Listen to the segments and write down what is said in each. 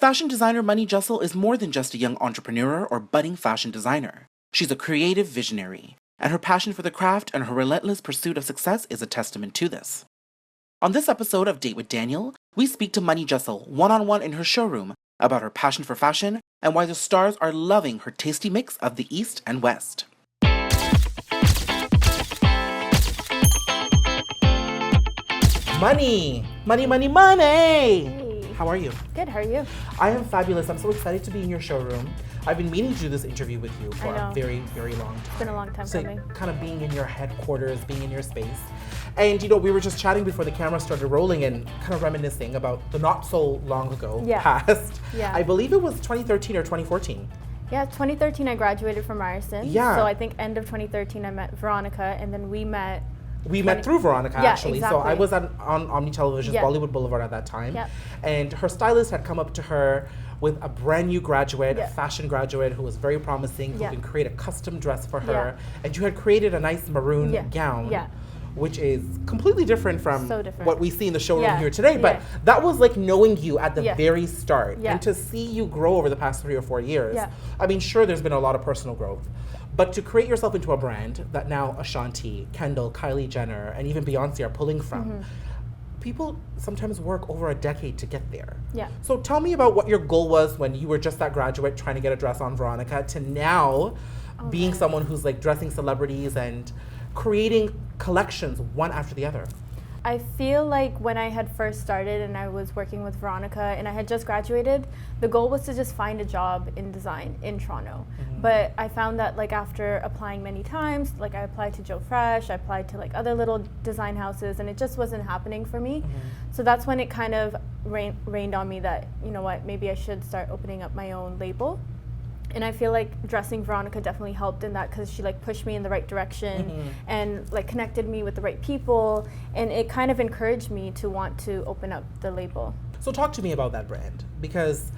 Fashion designer Mani Jassal is more than just a young entrepreneur or budding fashion designer. She's a creative visionary, and her passion for the craft and her relentless pursuit of success is a testament to this. On this episode of Date with Daniel, we speak to Mani Jassal one-on-one in her showroom about her passion for fashion and why the stars are loving her tasty mix of the East and West. Mani! Hey. How are you? Good, how are you? I am fabulous. I'm so excited to be in your showroom. I've been meaning to do this interview with you for a very, very long time. It's been a long time for me. Kind of being in your headquarters, being in your space. And we were just chatting before the camera started rolling and kind of reminiscing about the not so long ago past. Yeah. I believe it was 2013 or 2014. Yeah, 2013 I graduated from Ryerson. Yeah. So I think end of 2013 I met Veronica, and then we met. We met through Veronica, actually. Exactly. So I was on Omni Television's Bollywood Boulevard at that time. Yeah. And her stylist had come up to her with a brand new graduate, a fashion graduate who was very promising, who can create a custom dress for her. And you had created a nice maroon gown, which is completely different from what we see in the showroom here today. But that was like knowing you at the very start. And to see you grow over the past 3 or 4 years, I mean, sure, there's been a lot of personal growth. But to create yourself into a brand that now Ashanti, Kendall, Kylie Jenner, and even Beyonce are pulling from, people sometimes work over a decade to get there. Yeah. So tell me about what your goal was when you were just that graduate trying to get a dress on Veronica to now being someone who's like dressing celebrities and creating collections one after the other. I feel like when I had first started and I was working with Veronica and I had just graduated, the goal was to just find a job in design in Toronto. But I found that like after applying many times, like I applied to Joe Fresh, I applied to like other little design houses, and it just wasn't happening for me. So that's when it kind of rained on me that, you know what, maybe I should start opening up my own label. And I feel like dressing Veronica definitely helped in that, because she like pushed me in the right direction and like connected me with the right people, and it kind of encouraged me to want to open up the label. So talk to me about that brand, because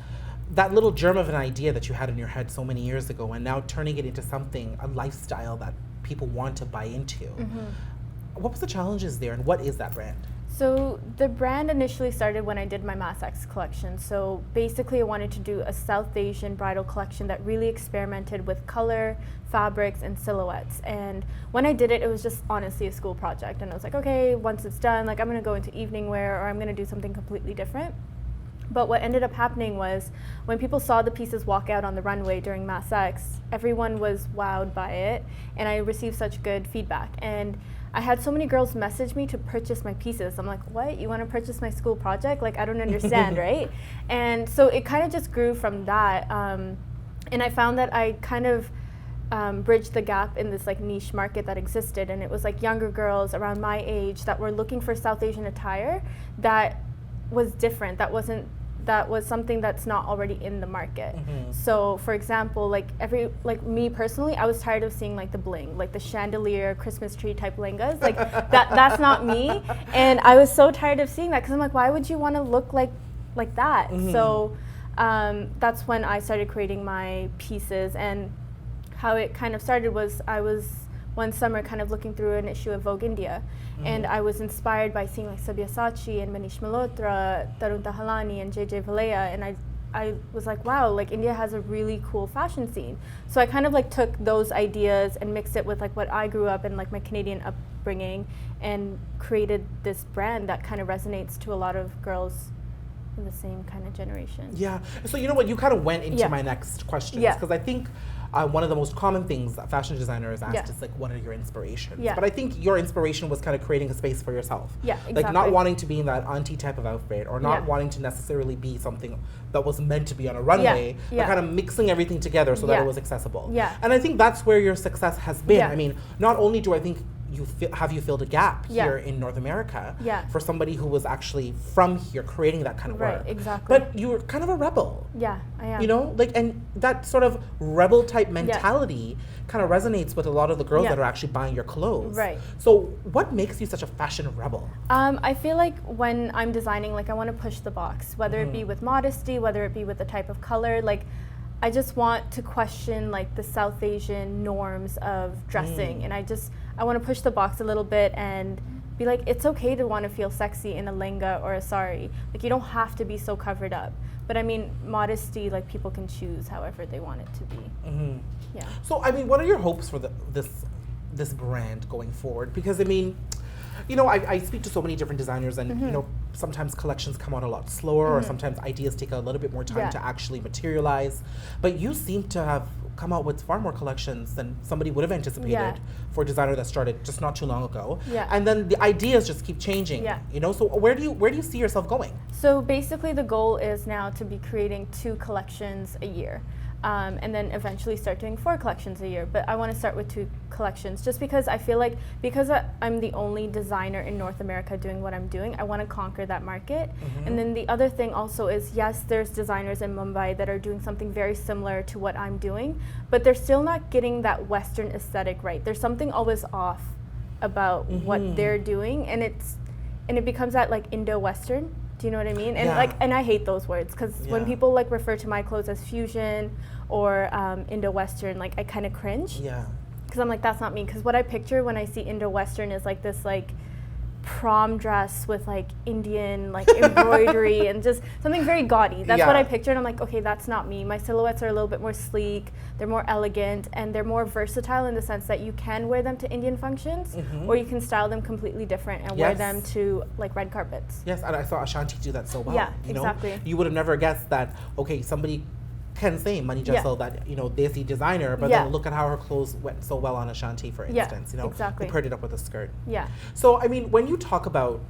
that little germ of an idea that you had in your head so many years ago and now turning it into something, a lifestyle that people want to buy into. What was the challenges there, and what is that brand? So the brand initially started when I did my Mass X collection. So basically I wanted to do a South Asian bridal collection that really experimented with color, fabrics, and silhouettes. And when I did it, it was just honestly a school project. And I was like, okay, once it's done, like I'm gonna go into evening wear, or I'm gonna do something completely different. But what ended up happening was when people saw the pieces walk out on the runway during Mass X, everyone was wowed by it, and I received such good feedback. And I had so many girls message me to purchase my pieces. I'm like, what? You want to purchase my school project? Like, I don't understand, right? And so it kind of just grew from that. And I found that I kind of bridged the gap in this like niche market that existed. And it was like younger girls around my age that were looking for South Asian attire that was different, that was something that's not already in the market. So for example, like me personally, I was tired of seeing like the bling, like the chandelier Christmas tree type lehengas, like that's not me. And I was so tired of seeing that, because I'm like, why would you want to look like that? So that's when I started creating my pieces. And how it kind of started was I was one summer kind of looking through an issue of Vogue India, and I was inspired by seeing like Sabyasachi and Manish Malhotra, Tarun Tahalani and JJ Valleya, and I was like, wow, like India has a really cool fashion scene. So I kind of like took those ideas and mixed it with like what I grew up in, like my Canadian upbringing, and created this brand that kind of resonates to a lot of girls in the same kind of generation. Yeah. So you know what, you kind of went into my next question, because I think one of the most common things that fashion designers ask is like, what are your inspirations? But I think your inspiration was kind of creating a space for yourself. Yeah, exactly. Like not wanting to be in that auntie type of outfit, or not wanting to necessarily be something that was meant to be on a runway, but kind of mixing everything together so that it was accessible. Yeah. And I think that's where your success has been. I mean, not only do I think you filled a gap here in North America for somebody who was actually from here creating that kind of work. Right, exactly. But you were kind of a rebel. Yeah, I am. You know, like, and that sort of rebel type mentality kind of resonates with a lot of the girls that are actually buying your clothes. Right. So what makes you such a fashion rebel? I feel like when I'm designing, like I want to push the box, whether it be with modesty, whether it be with the type of color, like I just want to question like the South Asian norms of dressing, and I want to push the box a little bit and be be like, it's okay to want to feel sexy in a lehenga or a sari. Like, you don't have to be so covered up. But I mean, modesty, like, people can choose however they want it to be. Mm-hmm. Yeah. So, I mean, what are your hopes for this brand going forward? Because, I mean, you know, I speak to so many different designers, and you know, sometimes collections come out a lot slower, or sometimes ideas take a little bit more time to actually materialize. But you seem to have come out with far more collections than somebody would have anticipated for a designer that started just not too long ago. Yeah. And then the ideas just keep changing. Yeah. You know, so where do you see yourself going? So basically, the goal is now to be creating 2 collections a year. And then eventually start doing 4 collections a year. But I want to start with 2 collections just because I feel like, because I'm the only designer in North America doing what I'm doing, I want to conquer that market. And then the other thing also is, yes, there's designers in Mumbai that are doing something very similar to what I'm doing, but they're still not getting that Western aesthetic right. There's something always off about what they're doing, and it becomes that like Indo-Western. Do you know what I mean? And and I hate those words, because when people like refer to my clothes as fusion or Indo-Western, like I kind of cringe. Yeah. Because I'm like, that's not me. Because what I picture when I see Indo-Western is like this like prom dress with like Indian like embroidery and just something very gaudy. That's what I picture, and I'm like, okay, that's not me. My silhouettes are a little bit more sleek, they're more elegant, and they're more versatile in the sense that you can wear them to Indian functions, or you can style them completely different and wear them to like red carpets. Yes, and I saw Ashanti do that so well. Yeah, you know? exactly. You would have never guessed that, okay, somebody can say Mani Jassal, that, you know, Desi designer, but then look at how her clothes went so well on Ashanti, for instance, you know, exactly. who paired it up with a skirt. Yeah. So, I mean, when you talk about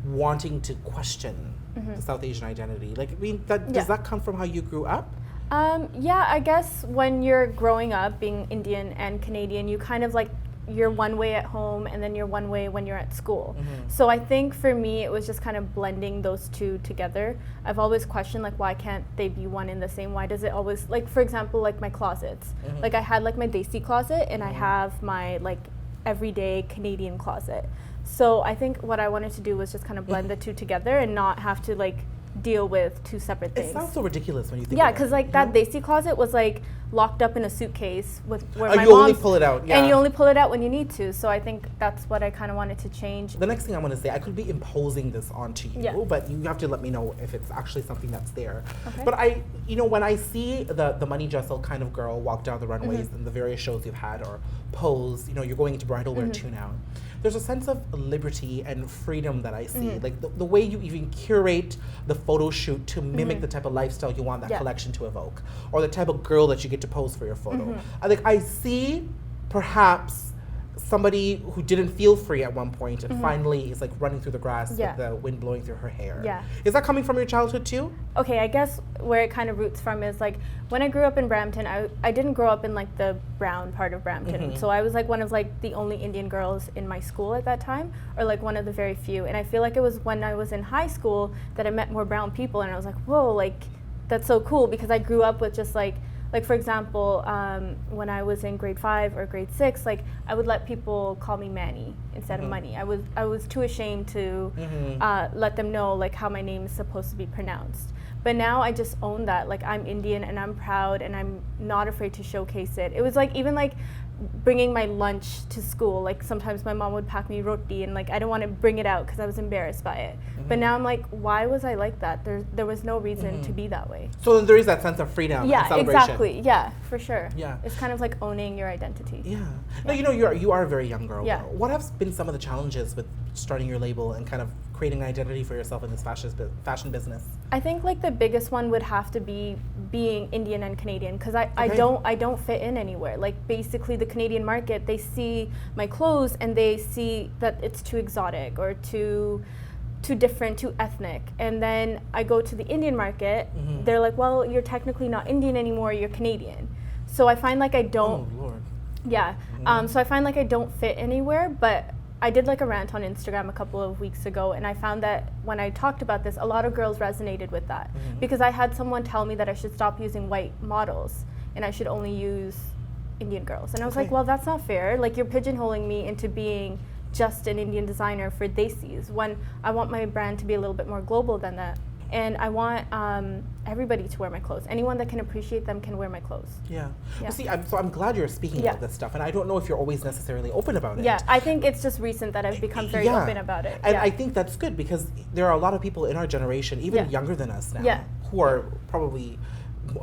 wanting to question the South Asian identity, like, I mean, does that come from how you grew up? Yeah, I guess when you're growing up being Indian and Canadian, you kind of like, you're one way at home and then you're one way when you're at school. So I think for me it was just kind of blending those 2 together. I've always questioned like, why can't they be one in the same? Why does it always, like, for example, like my closets, like I had like my Desi closet and I have my like everyday Canadian closet. So I think what I wanted to do was just kind of blend the 2 together and not have to like deal with 2 separate things. It sounds so ridiculous when you think about it. Yeah, because like that Desi closet was like locked up in a suitcase with where my you only pull it out, and you only pull it out when you need to. So I think that's what I kind of wanted to change. The next thing I want to say, I could be imposing this onto you, but you have to let me know if it's actually something that's there. Okay. But you know, when I see the Mani Jassal kind of girl walk down the runways in the various shows you've had or pose, you know, you're going into bridal wear too now. There's a sense of liberty and freedom that I see. Like the way you even curate the photo shoot to mimic the type of lifestyle you want that collection to evoke, or the type of girl that you get to pose for your photo. I see perhaps somebody who didn't feel free at one point and finally is like running through the grass with the wind blowing through her hair. Yeah. Is that coming from your childhood too? Okay, I guess where it kind of roots from is like when I grew up in Brampton, I didn't grow up in like the brown part of Brampton. So I was like one of like the only Indian girls in my school at that time, or like one of the very few. And I feel like it was when I was in high school that I met more brown people, and I was like, whoa, like that's so cool, because I grew up with just like for example, when I was in grade 5 or grade 6, like I would let people call me Mani instead of Mani. I was too ashamed to let them know like how my name is supposed to be pronounced. But now I just own that. Like I'm Indian and I'm proud and I'm not afraid to showcase it. It was like even like bringing my lunch to school. Like sometimes my mom would pack me roti and like I didn't want to bring it out because I was embarrassed by it. But now I'm like, why was I like that? There was no reason to be that way. So then there is that sense of freedom and celebration. Exactly. Yeah, for sure. Yeah. It's kind of like owning your identity. Yeah. Now, you know, you are a very young girl. Yeah. What have been some of the challenges with starting your label and kind of creating an identity for yourself in this fashion business? I think like the biggest one would have to be being Indian and Canadian, because I don't fit in anywhere. Like basically the Canadian market, they see my clothes and they see that it's too exotic or too different, too ethnic. And then I go to the Indian market, they're like, well, you're technically not Indian anymore, you're Canadian. So I find like I don't. Oh, Lord. Yeah. So I find like I don't fit anywhere, but I did like a rant on Instagram a couple of weeks ago, and I found that when I talked about this, a lot of girls resonated with that, because I had someone tell me that I should stop using white models and I should only use Indian girls. And I was like, well, that's not fair. Like you're pigeonholing me into being just an Indian designer for Desis when I want my brand to be a little bit more global than that. And I want everybody to wear my clothes. Anyone that can appreciate them can wear my clothes. Yeah. Well, see, I'm glad you're speaking about this stuff, and I don't know if you're always necessarily open about it. Yeah, I think it's just recent that I've become very open about it. And I think that's good, because there are a lot of people in our generation, even younger than us now, who are probably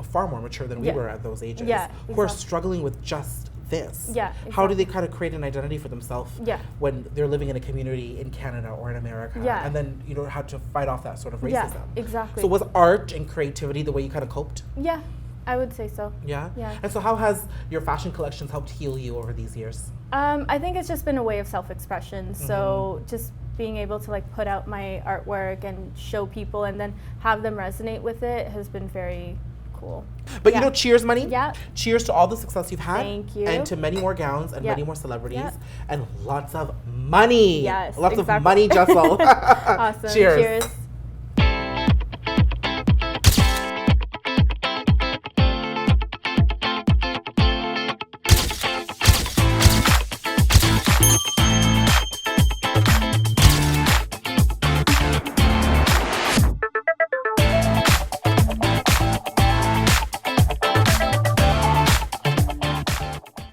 far more mature than we were at those ages, who are struggling with just this. Yeah, exactly. How do they kind of create an identity for themselves when they're living in a community in Canada or in America, and then you don't have to fight off that sort of racism? Yeah, exactly. So was art and creativity the way you kind of coped? Yeah, I would say so. Yeah? Yeah. And so how has your fashion collections helped heal you over these years? I think it's just been a way of self-expression. So just being able to like put out my artwork and show people and then have them resonate with it has been very cool. But you know, cheers, Mani. Yeah. Cheers to all the success you've had. Thank you. And to many more gowns and many more celebrities and lots of money. Yes, lots of Mani Jassal. Awesome. Cheers. Cheers.